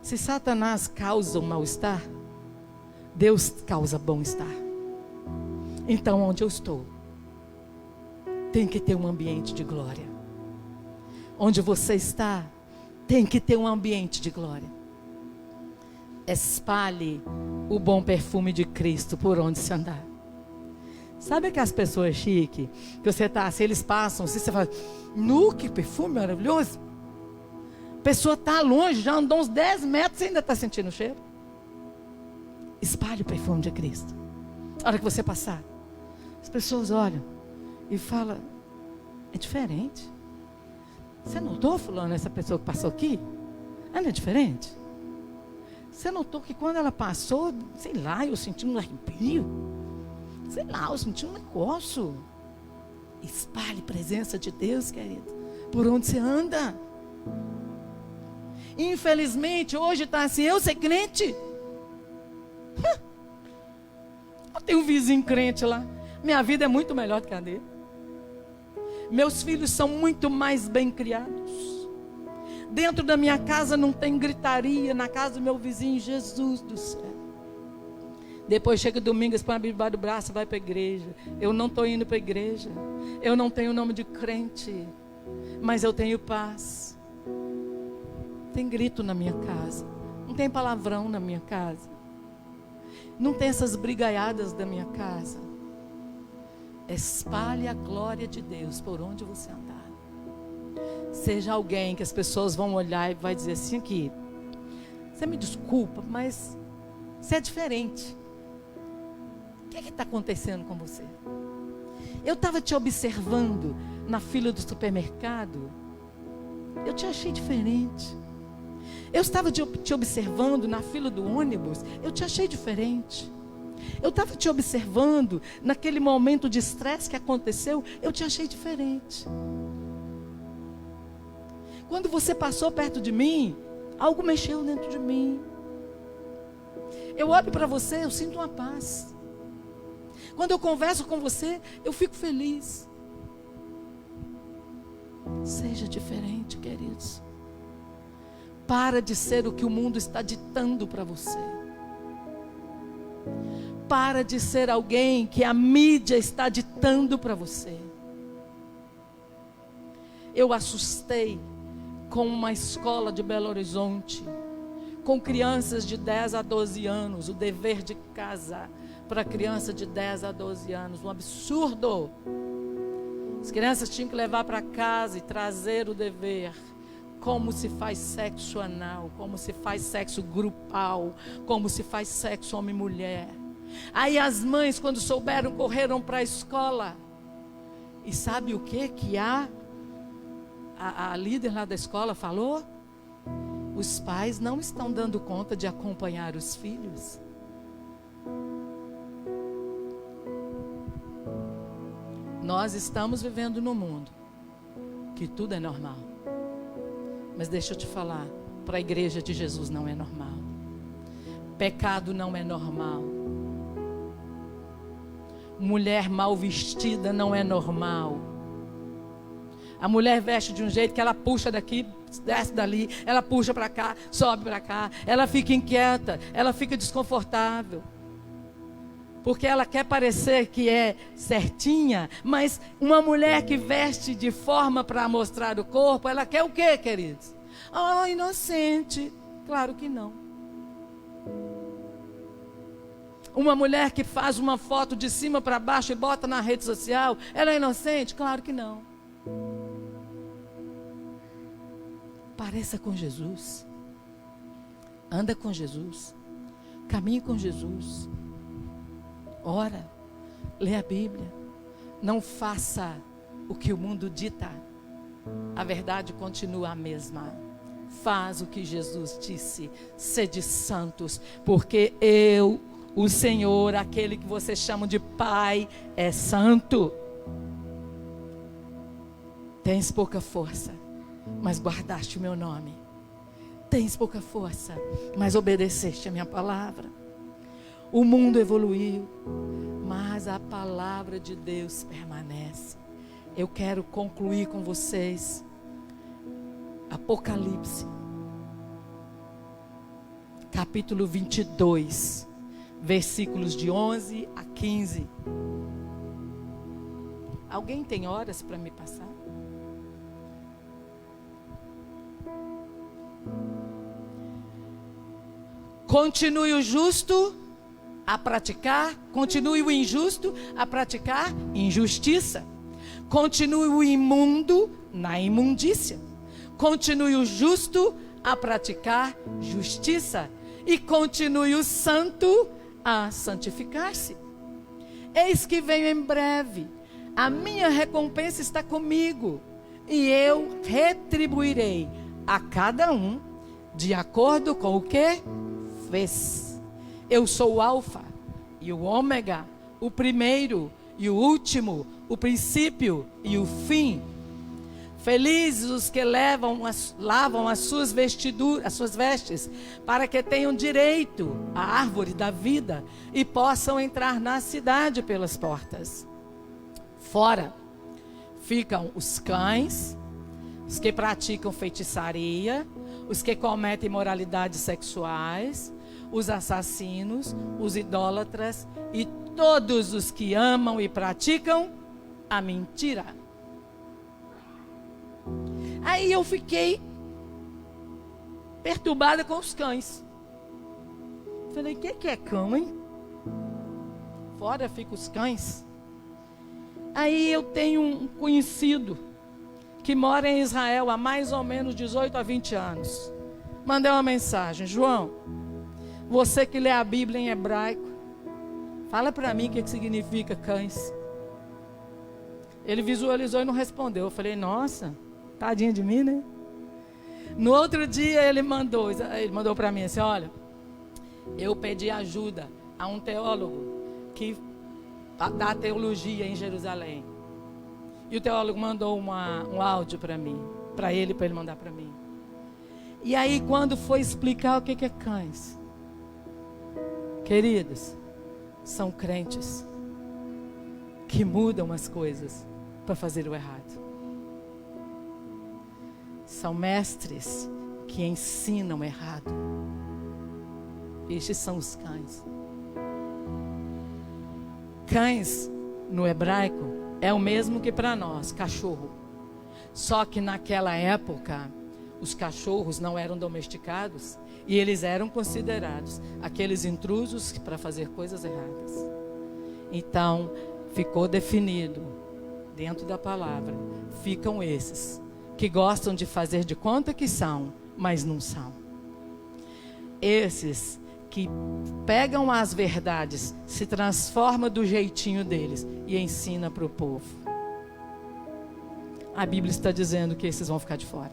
Se Satanás causa um mal-estar, Deus causa bom-estar. Então, onde eu estou, tem que ter um ambiente de glória. Onde você está, tem que ter um ambiente de glória. Espalhe o bom perfume de Cristo por onde se andar. Sabe aquelas pessoas chiques, que você está assim, eles passam, assim, você fala, que perfume maravilhoso. A pessoa está longe, já andou uns 10 metros e ainda está sentindo o cheiro. Espalhe o perfume de Cristo. A hora que você passar, as pessoas olham e falam, é diferente. Você notou, fulano, essa pessoa que passou aqui? Ela é diferente? Você notou que quando ela passou, sei lá, eu senti um arrepio. Sei lá, eu senti um negócio. Espalhe a presença de Deus, querido, por onde você anda. Infelizmente, hoje está assim, eu ser crente. Eu tenho um vizinho crente lá. Minha vida é muito melhor do que a dele. Meus filhos são muito mais bem criados. Dentro da minha casa não tem gritaria. Na casa do meu vizinho, Jesus do céu. Depois chega domingo, põe a Bíblia debaixo do braço e vai para a igreja. Eu não estou indo para a igreja. Eu não tenho nome de crente. Mas eu tenho paz. Tem grito na minha casa. Não tem palavrão na minha casa. Não tem essas brigaiadas da minha casa. Espalhe a glória de Deus por onde você andar. Seja alguém que as pessoas vão olhar e vai dizer assim aqui, você me desculpa, mas você é diferente. O que está acontecendo com você? Eu estava te observando na fila do supermercado. Eu te achei diferente. Eu estava te observando na fila do ônibus. Eu te achei diferente. Eu estava te observando naquele momento de estresse que aconteceu. Eu te achei diferente. Quando você passou perto de mim, algo mexeu dentro de mim. Eu olho para você, eu sinto uma paz. Quando eu converso com você, eu fico feliz. Seja diferente, queridos. Para de ser o que o mundo está ditando para você. Para de ser alguém que a mídia está ditando para você. Eu assustei com uma escola de Belo Horizonte, com crianças de 10 a 12 anos, o dever de casa para criança de 10 a 12 anos, um absurdo. As crianças tinham que levar para casa e trazer o dever. Como se faz sexo anal, como se faz sexo grupal, como se faz sexo homem-mulher. Aí as mães, quando souberam, correram para a escola. E sabe o que a líder lá da escola falou? Os pais não estão dando conta de acompanhar os filhos. Nós estamos vivendo num mundo que tudo é normal. Mas deixa eu te falar, para a igreja de Jesus não é normal. Pecado não é normal. Mulher mal vestida não é normal. A mulher veste de um jeito que ela puxa daqui, desce dali, ela puxa para cá, sobe para cá, ela fica inquieta, ela fica desconfortável. Porque ela quer parecer que é certinha, mas uma mulher que veste de forma para mostrar o corpo, ela quer o quê, queridos? Oh, inocente. Claro que não. Uma mulher que faz uma foto de cima para baixo e bota na rede social, ela é inocente? Claro que não. Pareça com Jesus. Anda com Jesus. Caminhe com Jesus. Ora, lê a Bíblia. Não faça o que o mundo dita. A verdade continua a mesma. Faz o que Jesus disse. Sede santos, porque eu, o Senhor, aquele que vocês chamam de Pai, é santo. Tens pouca força, mas guardaste o meu nome. Tens pouca força, mas obedeceste a minha palavra. O mundo evoluiu, mas a palavra de Deus permanece. Eu quero concluir com vocês Apocalipse, capítulo 22, versículos de 11 a 15. Alguém tem horas para me passar? Continue o justo a praticar, continue o injusto a praticar injustiça. Continue o imundo na imundícia. Continue o justo a praticar justiça. E continue o santo a santificar-se. Eis que venho em breve. A minha recompensa está comigo. E eu retribuirei a cada um de acordo com o que fez. Eu sou o Alfa e o Ômega, o primeiro e o último, o princípio e o fim. Felizes os que lavam as suas vestes, para que tenham direito à árvore da vida e possam entrar na cidade pelas portas. Fora ficam os cães, os que praticam feitiçaria, os que cometem imoralidades sexuais, os assassinos, os idólatras e todos os que amam e praticam a mentira. Aí eu fiquei perturbada com os cães. Falei, o que é cão, hein? Fora ficam os cães. Aí eu tenho um conhecido que mora em Israel há mais ou menos 18 a 20 anos. Mandei uma mensagem: João, você que lê a Bíblia em hebraico, fala para mim o que significa cães. Ele visualizou e não respondeu. Eu falei, nossa, tadinha de mim, né? No outro dia ele mandou para mim assim, olha, eu pedi ajuda a um teólogo que dá teologia em Jerusalém. E o teólogo mandou um áudio para mim, para ele mandar para mim. E aí quando foi explicar o que é cães, queridos, são crentes que mudam as coisas para fazer o errado. São mestres que ensinam errado. Estes são os cães. Cães, no hebraico, é o mesmo que para nós, cachorro. Só que naquela época, os cachorros não eram domesticados e eles eram considerados aqueles intrusos para fazer coisas erradas. Então, ficou definido dentro da palavra, ficam esses que gostam de fazer de conta que são, mas não são. Esses que pegam as verdades, se transformam do jeitinho deles e ensina para o povo. A Bíblia está dizendo que esses vão ficar de fora.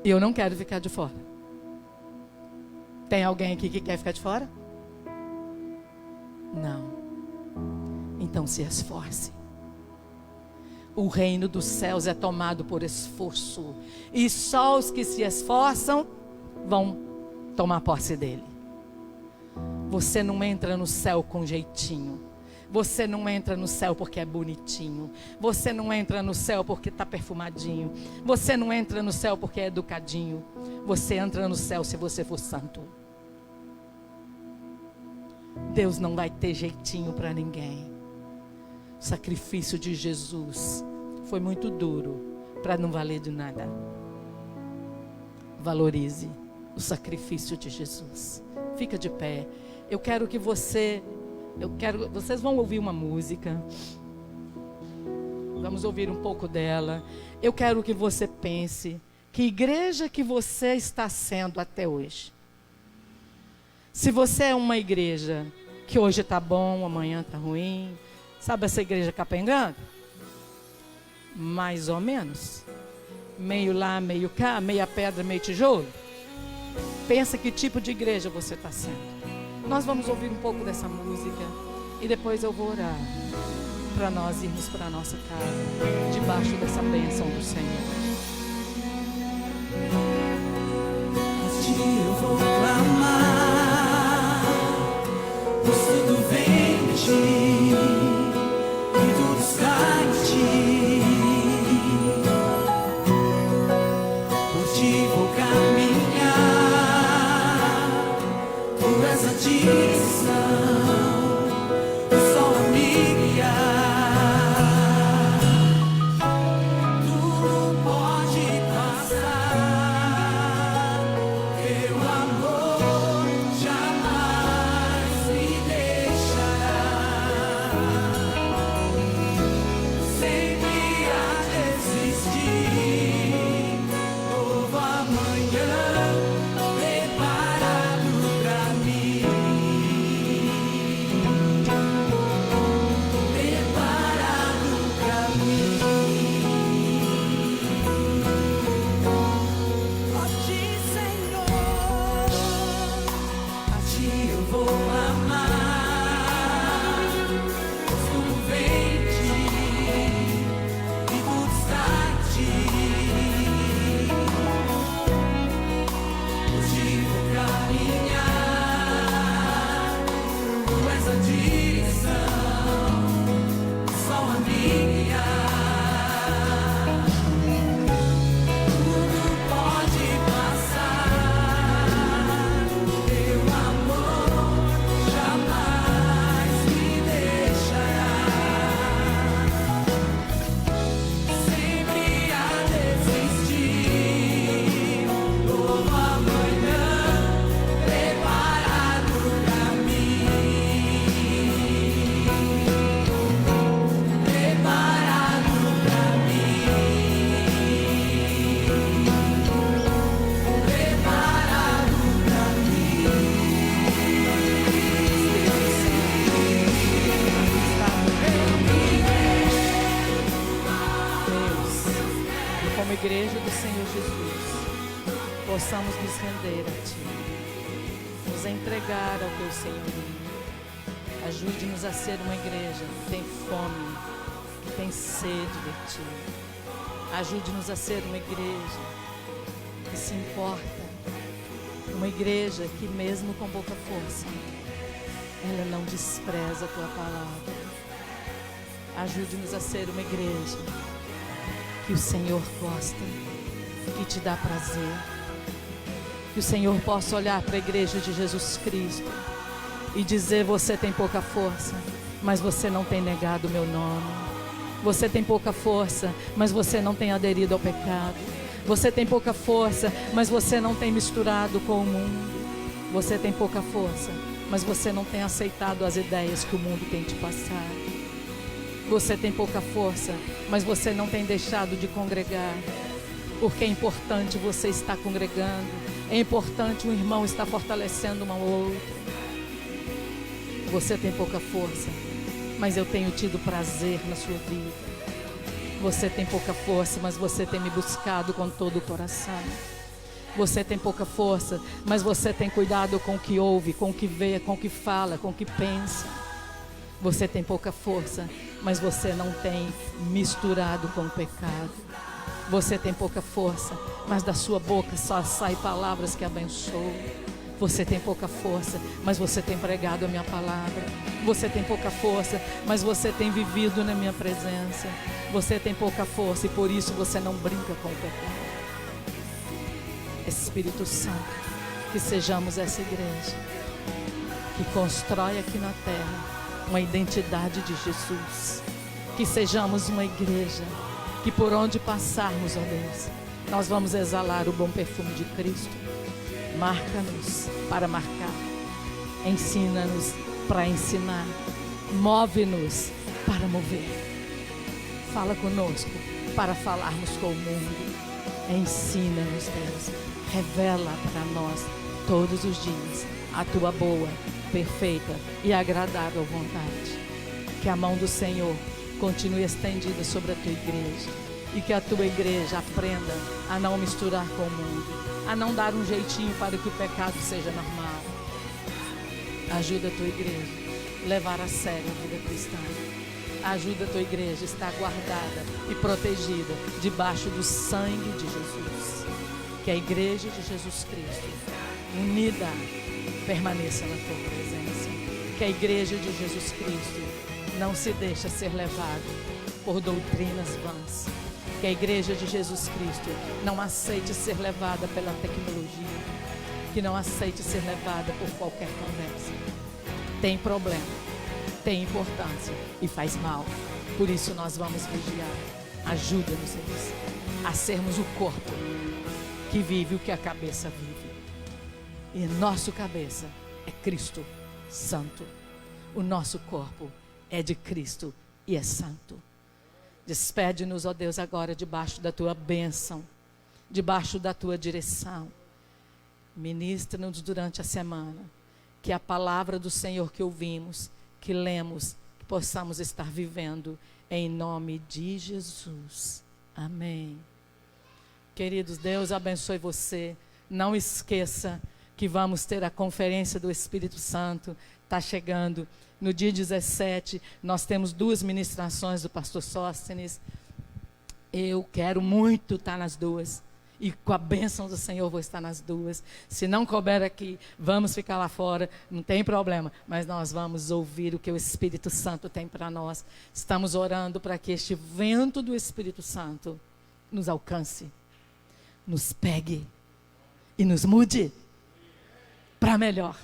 E eu não quero ficar de fora. Tem alguém aqui que quer ficar de fora? Não. Então se esforce. O reino dos céus é tomado por esforço. E só os que se esforçam vão tomar posse dele. Você não entra no céu com jeitinho. Você não entra no céu porque é bonitinho. Você não entra no céu porque está perfumadinho. Você não entra no céu porque é educadinho. Você entra no céu se você for santo. Deus não vai ter jeitinho para ninguém. O sacrifício de Jesus foi muito duro para não valer de nada. Valorize o sacrifício de Jesus. Fica de pé. Eu quero que vocês vão ouvir uma música. Vamos ouvir um pouco dela. Eu quero que você pense que igreja que você está sendo até hoje. Se você é uma igreja que hoje está bom, amanhã está ruim, sabe essa igreja capengando? Mais ou menos. Meio lá, meio cá, meia pedra, meio tijolo. Pensa que tipo de igreja você está sendo. Nós vamos ouvir um pouco dessa música e depois eu vou orar para nós irmos para a nossa casa, debaixo dessa bênção do Senhor. Eu vou clamar, pois tudo vem de ti e tudo está em ti. Por ti vou caminhar, por essa direção. Igreja do Senhor Jesus, possamos nos render a Ti, nos entregar ao Teu senhorio. Ajude-nos a ser uma igreja que tem fome, que tem sede de Ti. Ajude-nos a ser uma igreja que se importa, uma igreja que mesmo com pouca força, ela não despreza a Tua palavra. Ajude-nos a ser uma igreja que o Senhor gosta, que te dá prazer. Que o Senhor possa olhar para a igreja de Jesus Cristo e dizer: você tem pouca força, mas você não tem negado o meu nome. Você tem pouca força, mas você não tem aderido ao pecado. Você tem pouca força, mas você não tem misturado com o mundo. Você tem pouca força, mas você não tem aceitado as ideias que o mundo tem te passado. Você tem pouca força, mas você não tem deixado de congregar. Porque é importante você estar congregando. É importante um irmão estar fortalecendo um ao outro. Você tem pouca força, mas eu tenho tido prazer na sua vida. Você tem pouca força, mas você tem me buscado com todo o coração. Você tem pouca força, mas você tem cuidado com o que ouve, com o que vê, com o que fala, com o que pensa. Você tem pouca força, mas você não tem misturado com o pecado. Você tem pouca força, mas da sua boca só saem palavras que abençoam. Você tem pouca força, mas você tem pregado a minha palavra. Você tem pouca força, mas você tem vivido na minha presença. Você tem pouca força e por isso você não brinca com o pecado. Espírito Santo, que sejamos essa igreja que constrói aqui na terra uma identidade de Jesus. Que sejamos uma igreja que por onde passarmos, ó Deus, nós vamos exalar o bom perfume de Cristo. Marca-nos para marcar, ensina-nos para ensinar, move-nos para mover. Fala conosco para falarmos com o mundo. Ensina-nos, Deus, revela para nós todos os dias a tua boa, perfeita e agradável vontade. Que a mão do Senhor continue estendida sobre a tua igreja e que a tua igreja aprenda a não misturar com o mundo, a não dar um jeitinho para que o pecado seja normal. Ajuda a tua igreja a levar a sério a vida cristã. Ajuda a tua igreja a estar guardada e protegida debaixo do sangue de Jesus. Que a igreja de Jesus Cristo, unida, permaneça na tua presença. Que a igreja de Jesus Cristo não se deixe ser levada por doutrinas vãs. Que a igreja de Jesus Cristo não aceite ser levada pela tecnologia. Que não aceite ser levada por qualquer conversa. Tem problema, tem importância e faz mal. Por isso nós vamos vigiar. Ajuda-nos, Deus, a sermos o corpo que vive o que a cabeça vive. E nosso cabeça é Cristo Santo. O nosso corpo é de Cristo e é santo. Despede-nos, ó Deus, agora debaixo da tua bênção, debaixo da tua direção. Ministra-nos durante a semana, que a palavra do Senhor que ouvimos, que lemos, que possamos estar vivendo em nome de Jesus. Amém. Queridos, Deus abençoe você. Não esqueça que vamos ter a conferência do Espírito Santo. Está chegando. No dia 17, nós temos 2 ministrações do pastor Sóstenes. Eu quero muito estar nas 2. E com a bênção do Senhor vou estar nas 2. Se não couber aqui, vamos ficar lá fora. Não tem problema. Mas nós vamos ouvir o que o Espírito Santo tem para nós. Estamos orando para que este vento do Espírito Santo nos alcance, nos pegue e nos mude para melhor.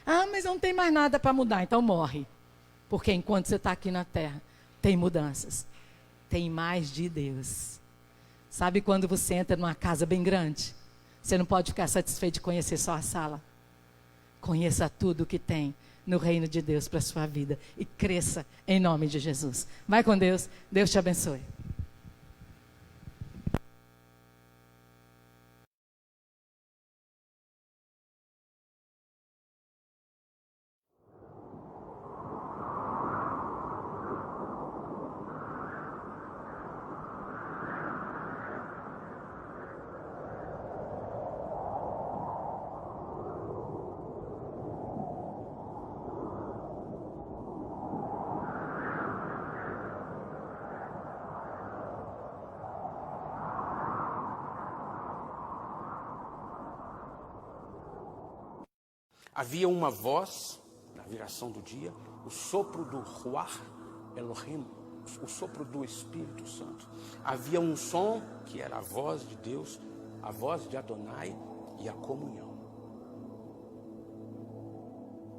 Ah, mas não tem mais nada para mudar, então morre. Porque enquanto você está aqui na terra, tem mudanças. Tem mais de Deus. Sabe quando você entra numa casa bem grande? Você não pode ficar satisfeito de conhecer só a sala. Conheça tudo que tem no reino de Deus para a sua vida. E cresça em nome de Jesus. Vai com Deus. Deus te abençoe. Havia uma voz, na viração do dia, o sopro do Ruach Elohim, o sopro do Espírito Santo. Havia um som que era a voz de Deus, a voz de Adonai e a comunhão.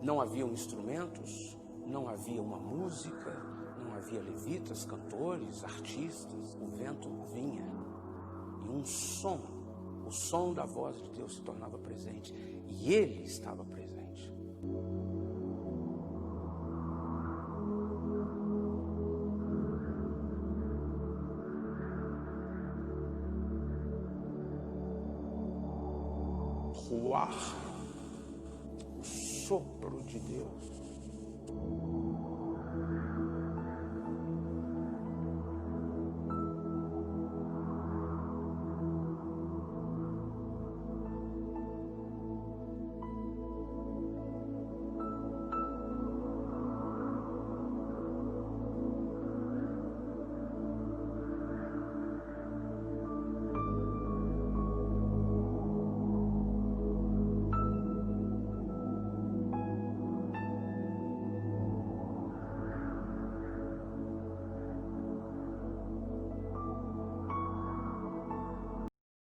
Não haviam instrumentos, não havia uma música, não havia levitas, cantores, artistas. O vento vinha e um som, o som da voz de Deus se tornava presente e ele estava presente. Ruar, o sopro de Deus.